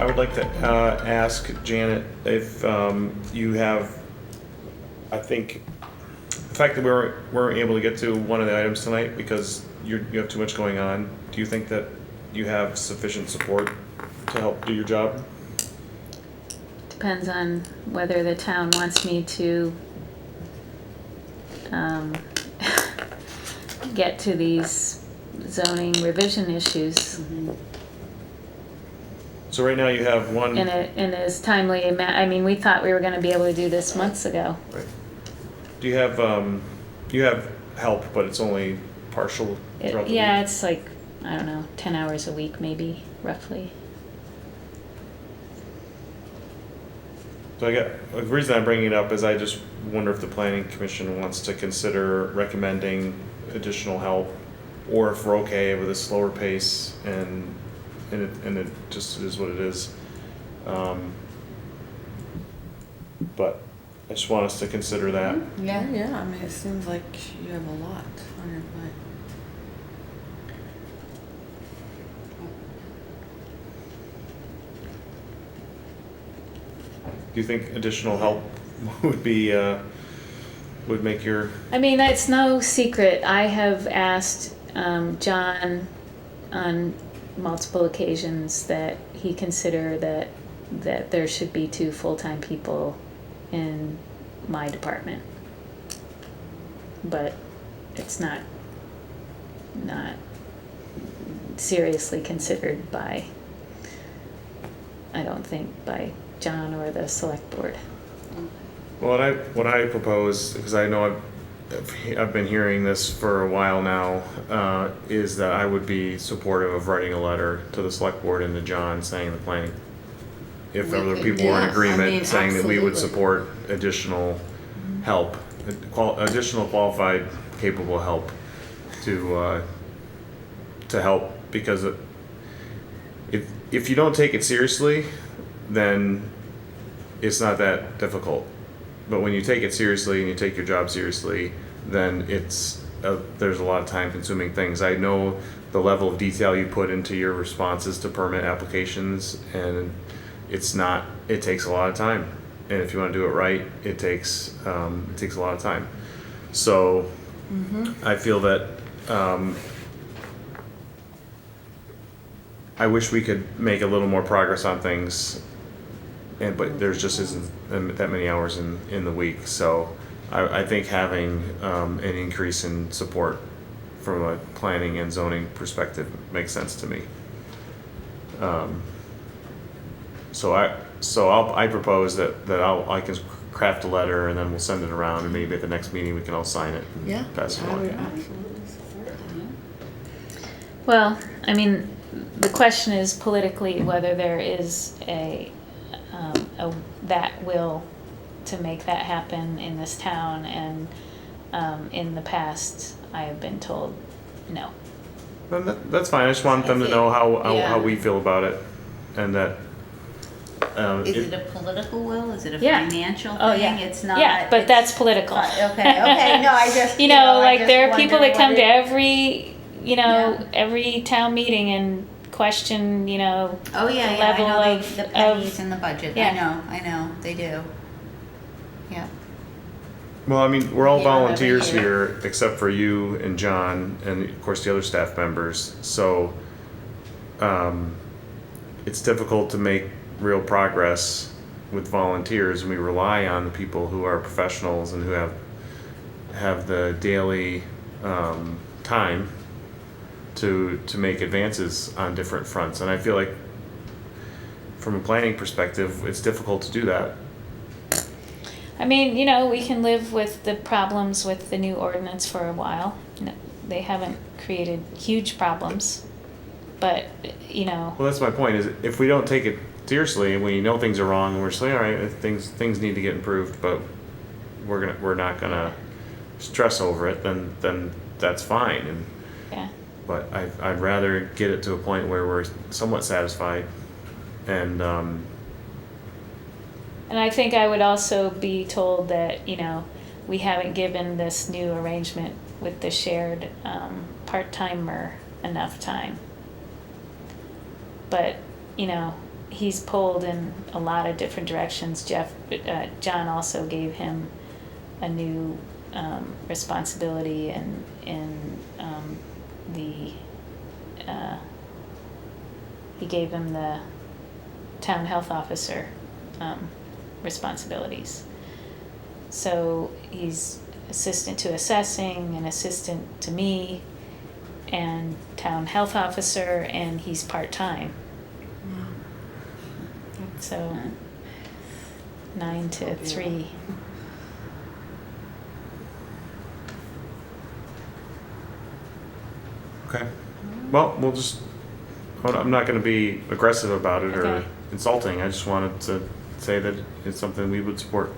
I would like to ask Janet if you have, I think, the fact that we weren't able to get to one of the items tonight because you have too much going on, do you think that you have sufficient support to help do your job? Depends on whether the town wants me to get to these zoning revision issues So right now you have one. in as timely a I mean, we thought we were gonna be able to do this months ago. Right. Do you have help, but it's only partial throughout the Yeah, week? it's like, I don't know, 10 hours a week maybe, roughly. So the reason I'm bringing it up is I just wonder if the planning commission wants to consider recommending additional help, or if we're okay with a slower pace and it just is what it is. But I just want us to consider that. Yeah, I mean, it seems like you have a lot on your plate. Do you think additional help would be would make your I mean, it's no secret. I have asked John on multiple occasions that he consider that there should be 2 full-time people in my department. But it's not seriously considered by, I don't think, by John or the select board. Well, what I propose, because I know I've been hearing this for a while now, is that I would be supportive of writing a letter to the select board and to John saying the planning, if We other could- people were in yes, I agreement, mean, saying that we would absolutely. support additional help, additional qualified, capable help to help, because if you don't take it seriously, then it's not that difficult. But when you take it seriously and you take your job seriously, then there's a lot of time-consuming things. I know the level of detail you put into your responses to permit applications, and it takes a lot of time. And if you want to do it right, it takes a lot of time. So I feel that I wish we could make a little more progress on things, but there's just isn't that many hours in the week. So I think having an increase in support from a planning and zoning perspective makes sense to me. So I propose that I can craft a letter and then we'll send it around, and maybe at the next meeting we can all sign it and Yeah, pass it I would along. absolutely support that. Well, I mean, the question is politically whether there is a that will to make that happen in this town, and in the past I have been told no. That's fine. I just want them to know Yeah. how we feel about it, and that. Is it a political will? Is it a Yeah. financial thing? Oh, yeah. It's not. Yeah, but it's- that's political. Okay. No, I just. You know, I like just there are people wonder that come what to it- every, Yeah. every town meeting and question, Oh yeah, the yeah. level I know of- the pennies of- in the budget. Yeah. I know, they do. Yeah. Well, I mean, we're all Yeah, volunteers every here, except for you and John, and of course the other staff members. So, it's difficult to make real progress with volunteers, and we rely on the people who are professionals and who have the daily time to make advances on different fronts. And I feel like, from a planning perspective, it's difficult to do that. I mean, we can live with the problems with the new ordinance for a while. No, they haven't created huge problems, but, Well, that's my point. Is if we don't take it seriously and we know things are wrong, and we're saying, all right, things need to get improved, but we're not gonna stress over it, then that's fine. And yeah. but I'd rather get it to a point where we're somewhat satisfied, and And I think I would also be told that, we haven't given this new arrangement with the shared part-timer enough time. But, he's pulled in a lot of different directions. John also gave him a new responsibility in he gave him the town health officer responsibilities. So he's assistant to assessing, and assistant to me, and town health officer, and he's part-time. So 9 to 3. Okay. Well, we'll just, I'm not gonna be aggressive about it or Okay. insulting. I just wanted to say that it's something we would support.